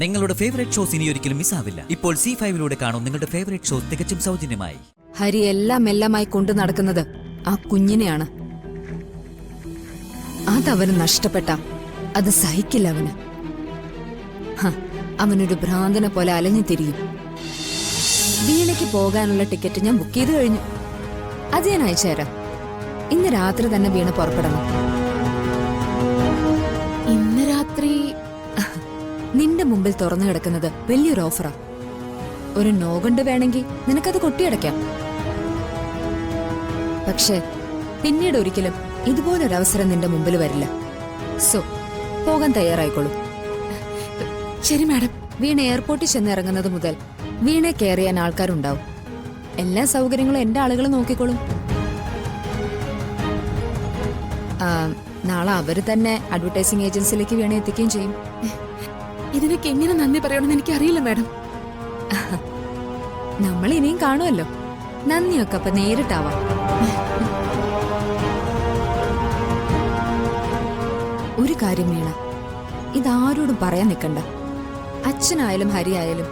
നിങ്ങളുടെ favourite shows ഇനി ഒരിക്കലും മിസ്സാവില്ല. ഇപ്പോൾ C5 കാണും നിങ്ങളുടെ ഫേവറേറ്റ് ഷോസ് തികച്ചും സൗജന്യമായി. ഹരി എല്ലാമായി കൊണ്ടു നടക്കുന്നത് ആ കുഞ്ഞിനെയാണ്. അതവന് നഷ്ടപ്പെട്ട അത് സഹിക്കില്ല അവന്. അവനൊരു ഭ്രാന്തനെ പോലെ അലഞ്ഞു തിരിയും. വീണയ്ക്ക് പോകാനുള്ള ടിക്കറ്റ് ഞാൻ ബുക്ക് ചെയ്ത് കഴിഞ്ഞു. അത് ഞാൻ അയച്ചുതരാം. ഇന്ന് രാത്രി തന്നെ വീണ പുറപ്പെടണം. ഇന്ന് രാത്രി നിന്റെ മുമ്പിൽ തുറന്നു കിടക്കുന്നത് വലിയൊരു ഓഫറാ. ഒരു നോകൊണ്ട് വേണമെങ്കിൽ നിനക്കത് കൊട്ടിയടയ്ക്കാം. പക്ഷെ പിന്നീട് ഒരിക്കലും ഇതുപോലൊരവസരം നിന്റെ മുമ്പിൽ വരില്ല. സോ പോകാൻ തയ്യാറായിക്കോളൂ. ശരി മാഡം. വീണ എയർപോർട്ടിൽ ചെന്നിറങ്ങുന്നത് മുതൽ വീണെ കെയർ ചെയ്യാൻ ആൾക്കാരുണ്ടാവും. എല്ലാ സൗകര്യങ്ങളും എന്റെ ആളുകൾ നോക്കിക്കോളും. നാളെ അവര് തന്നെ അഡ്വർടൈസിംഗ് ഏജൻസിയിലേക്ക് വീണെ എത്തിക്കുകയും ചെയ്യും. ഇതിനൊക്കെ എങ്ങനെ നന്ദി പറയണമെന്ന് എനിക്കറിയില്ല മാഡം. നമ്മൾ ഇനിയും കാണുമല്ലോ. നന്ദിയൊക്കെ അപ്പൊ നേരിട്ടാവാം. ഒരു കാര്യം വീണ, ഇതാരോടും പറയാൻ നിൽക്കണ്ട. അച്ഛനായാലും ഹരിയായാലും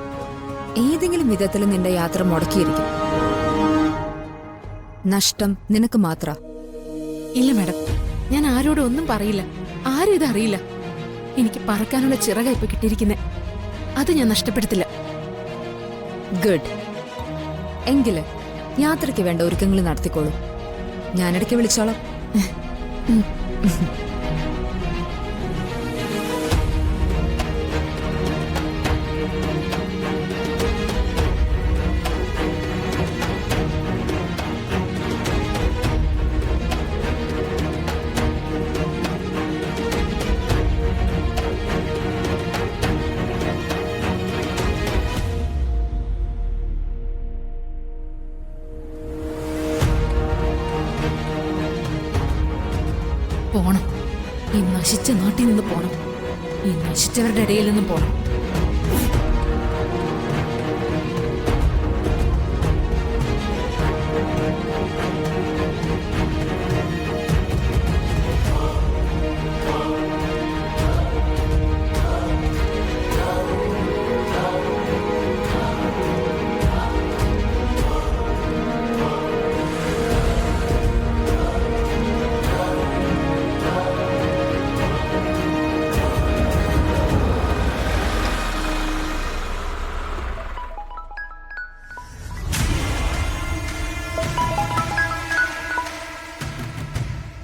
ഏതെങ്കിലും വിധത്തിൽ നിന്റെ യാത്ര മുടക്കിയിരിക്കും. നഷ്ടം നിനക്ക് മാത്ര. ഇല്ല മാഡം, ഞാൻ ആരോടും ഒന്നും പറയില്ല. ആരും ഇതറിയില്ല. എനിക്ക് പറക്കാനുള്ള ചിറക ഇപ്പൊ കിട്ടിയിരിക്കുന്നെ. അത് ഞാൻ നഷ്ടപ്പെടുത്തില്ല. ഗുഡ്. എങ്കില് യാത്രയ്ക്ക് വേണ്ട ഒരുക്കങ്ങൾ നടത്തിക്കോളൂ. ഞാനിടയ്ക്ക് വിളിച്ചോളാം. പോണം. ഈ നശിച്ച നാട്ടിൽ നിന്ന് പോണം. ഈ നശിച്ചവരുടെ ഇടയിൽ നിന്നും പോണം.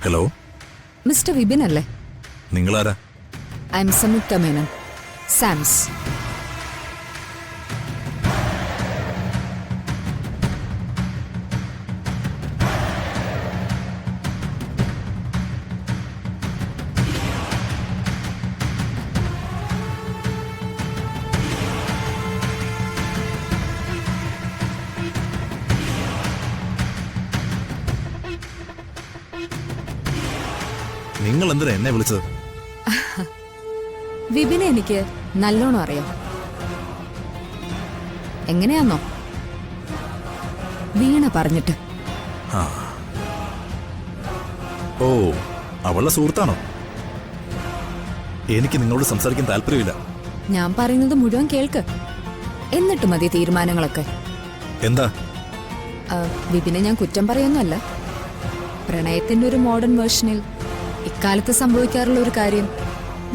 ഹലോ, മിസ്റ്റർ വിപിൻ അല്ലേ? നിങ്ങളാരാ? ഐ എം സംയുക്ത മേനൻ, സാംസ്. നിങ്ങൾ എന്തിനാ എന്നെ വിളിച്ചത്? വിപിനെ എനിക്ക് നല്ലോണം അറിയാം. എങ്ങനെയാന്നോ? വീണ പറഞ്ഞിട്ട്. ഓ, അവളുടെ സുഹൃത്താണോ? എനിക്ക് നിങ്ങളോട് സംസാരിക്കാൻ താല്പര്യമില്ല. ഞാൻ പറയുന്നത് മുഴുവൻ കേൾക്ക്. എന്നിട്ട് മതി തീരുമാനങ്ങളൊക്കെ. എന്താ? വിപിനെ ഞാൻ കുറ്റം പറയുന്നല്ല. പ്രണയത്തിന്റെ ഒരു മോഡേൺ വേർഷനിൽ ഇക്കാലത്ത് സംഭവിക്കാറുള്ള ഒരു കാര്യം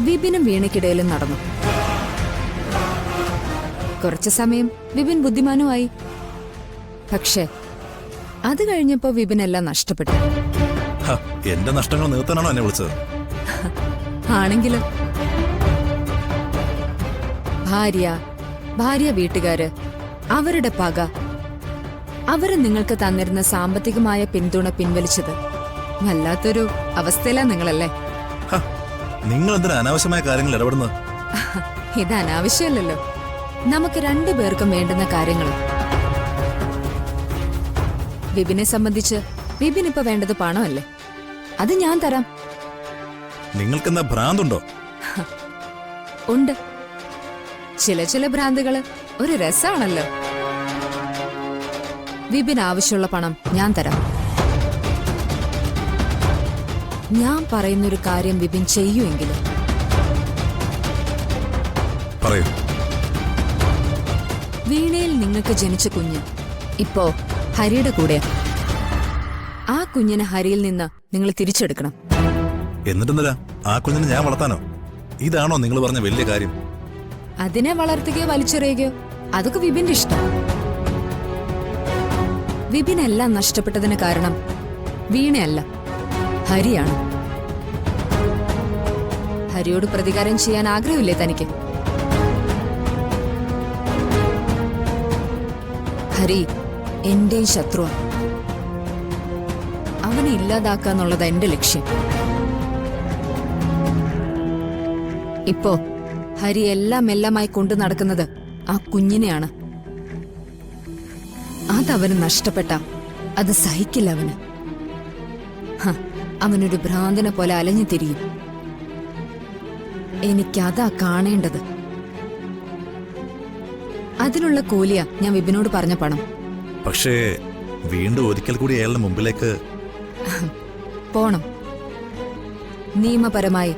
വിപിനും വീണയ്ക്കിടയിലും നടന്നു. കുറച്ചു സമയം വിപിൻ ബുദ്ധിമാനുമായി. പക്ഷെ അത് കഴിഞ്ഞപ്പോ വിപിൻ എല്ലാം നഷ്ടപ്പെട്ടു. എന്റെ നഷ്ടങ്ങൾ നികത്താനാണോ എന്നെ വിളിച്ചത്? ആണെങ്കിലും ഭാര്യ വീട്ടുകാര്, അവരുടെ പക, അവര് നിങ്ങൾക്ക് തന്നിരുന്ന സാമ്പത്തികമായ പിന്തുണ പിൻവലിച്ചത് വല്ലാത്തൊരു അവസ്ഥയിലാ നിങ്ങളല്ലേ? നിങ്ങൾ എന്തിനാ അനാവശ്യമായ കാര്യങ്ങൾ ഇടപെടുന്നത്? ഇത് അനാവശ്യമല്ലല്ലോ. നമുക്ക് രണ്ടുപേർക്കും വേണ്ടുന്ന കാര്യങ്ങൾ. വിപിനെ സംബന്ധിച്ച് വിപിൻ ഇപ്പൊ വേണ്ടത് പണമല്ലേ? അത് ഞാൻ തരാം. നിങ്ങൾക്കെന്താ ഭ്രാന്തുണ്ടോ? ഉണ്ട്. ചില ഭ്രാന്തുകള് ഒരു രസമാണല്ലോ. വിപിൻ ആവശ്യമുള്ള പണം ഞാൻ തരാം. ഞാൻ പറയുന്നൊരു കാര്യം വിപിൻ ചെയ്യുമെങ്കിലും. പറയൂ. വീണയിൽ നിങ്ങൾക്ക് ജനിച്ച കുഞ്ഞ് ഇപ്പോ ഹരിയുടെ കൂടെയാ. ആ കുഞ്ഞിനെ ഹരിയിൽ നിന്ന് നിങ്ങൾ തിരിച്ചെടുക്കണം. എന്നിട്ടെന്തരാ ആ കുഞ്ഞിനെ ഞാൻ വളർത്താനോ? ഇതാണോ നിങ്ങൾ പറഞ്ഞ വലിയ കാര്യം? അതിനെ വളർത്തുകയോ വലിച്ചെറിയുകയോ അതൊക്കെ വിപിന്റെ ഇഷ്ടം. വിപിനെല്ലാം നഷ്ടപ്പെട്ടതിന് കാരണം വീണയല്ല, ഹരിയാണ്. ഹരിയോട് പ്രതികാരം ചെയ്യാൻ ആഗ്രഹമില്ലേ തനിക്ക്? ഹരി എന്റെയും ശത്രുവാ. അവനെ ഇല്ലാതാക്കാന്നുള്ളത് എന്റെ ലക്ഷ്യം. ഇപ്പോ ഹരി എല്ലാമായി കൊണ്ടു നടക്കുന്നത് ആ കുഞ്ഞിനെയാണ്. അതവന് നഷ്ടപ്പെട്ട അത് സഹിക്കില്ല അവന്. അവനൊരു ഭ്രാന്തനെ പോലെ അലഞ്ഞു തിരിയും. എനിക്കതാ കാണേണ്ടത്. അതിനുള്ള കൂലിയാ ഞാൻ വിപിനോട് പറഞ്ഞ പണം. പക്ഷേ വീണ്ടും ഒരിക്കൽ കൂടി അയാളുടെ മുമ്പിലേക്ക് പോണം. നിയമപരമായി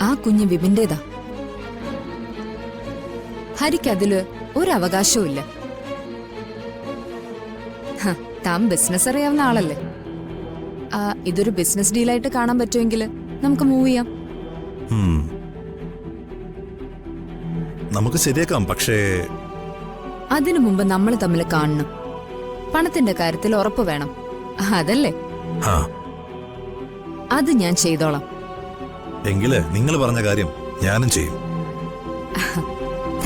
ആ കുഞ്ഞ് വിപിന്റേതാ. ഹരിക്കതില് ഒരവകാശവും ഇല്ല. താൻ ബിസിനസ് അറിയാവുന്ന ആളല്ലേ. ഇതൊരു ബിസിനസ് ഡീലായിട്ട് കാണാൻ പറ്റുമെങ്കിൽ നമുക്ക് മൂവ് ചെയ്യാം. നമുക്ക് ശരിയാക്കാം. പക്ഷേ അതിനു മുമ്പ് നമ്മൾ തമ്മിൽ കാണണം. പണത്തിന്റെ കാര്യത്തിൽ ഉറപ്പ് വേണം, അതല്ലേ? ആ അത് ഞാൻ ചെയ്തോളാം. എങ്കില് നിങ്ങൾ പറഞ്ഞ കാര്യം ഞാനും ചെയ്യും.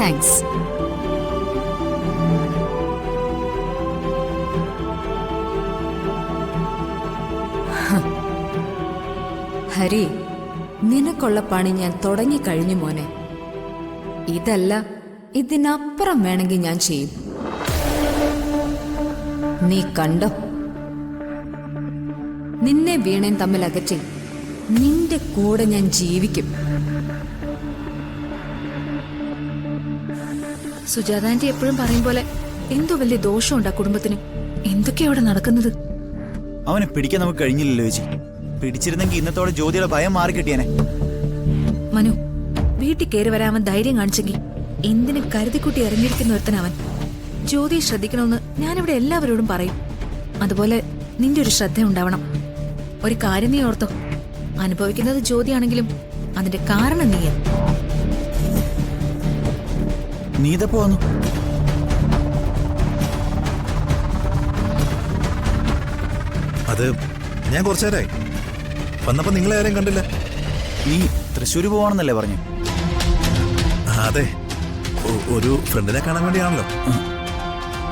താങ്ക്സ്. ഹരി, നിനക്കുള്ള പണി ഞാൻ തുടങ്ങിക്കഴിഞ്ഞു മോനെ. ഇതല്ല, ഇതിനപ്പുറം വേണമെങ്കിൽ ഞാൻ ചെയ്യും. നീ കണ്ടോ? നിന്നെ വീണയും തമ്മിൽ അകറ്റി നിന്റെ കൂടെ ഞാൻ ജീവിക്കും. സുജാതാന്റി എപ്പോഴും പറയും പോലെ എന്തോ വലിയ ദോഷമുണ്ട് ആ കുടുംബത്തിന്. എന്തൊക്കെയാ അവിടെ നടക്കുന്നത്? അവനെ പിടിക്കാൻ നമുക്ക് കഴിഞ്ഞില്ലല്ലോ ചേച്ചി. പിടിച്ചിരുന്നെങ്കിൽ ഇന്നത്തോടെ ജ്യോതിയുടെ ഭയം മാറി കിട്ടിയനെ. മനു, വീട്ടിൽ കയറി വരാൻ ധൈര്യം കാണിച്ചെങ്കിൽ എന്തിനു കരുതിക്കുട്ടി ഇറങ്ങിയിരിക്കുന്ന ഒരുത്തനവൻ. ജ്യോതിയെ ശ്രദ്ധിക്കണമെന്ന് ഞാനിവിടെ എല്ലാവരോടും പറയും. അതുപോലെ നിന്റെ ഒരു ശ്രദ്ധ ഉണ്ടാവണം. ഒരു കാര്യം നീ ഓർത്തോ, അനുഭവിക്കുന്നത് ജ്യോതിയാണെങ്കിലും അതിന്റെ കാരണം നീയാ. നീ ഇതപ്പോ വന്നു? അത് ഞാൻ കുറച്ചേരായി വന്നപ്പോ നിങ്ങളെ ആരെയും കണ്ടില്ല. നീ തൃശ്ശൂര് പോവാണെന്നല്ലേ പറഞ്ഞു? അതെ, ഒരു ഫ്രണ്ടിനെ കാണാൻ വേണ്ടിയാണല്ലോ.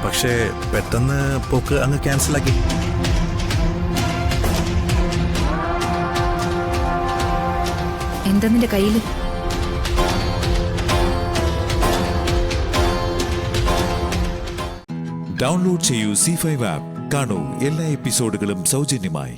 പക്ഷേ പെട്ടെന്ന് പോക്ക് അങ്ങ് ക്യാൻസലാക്കി. എന്താ നിന്റെ കയ്യില്? ഡൗൺലോഡ് ചെയ്യൂ C5 ആപ്പ്. കാണൂ എല്ലാ എപ്പിസോഡുകളും സൗജന്യമായി.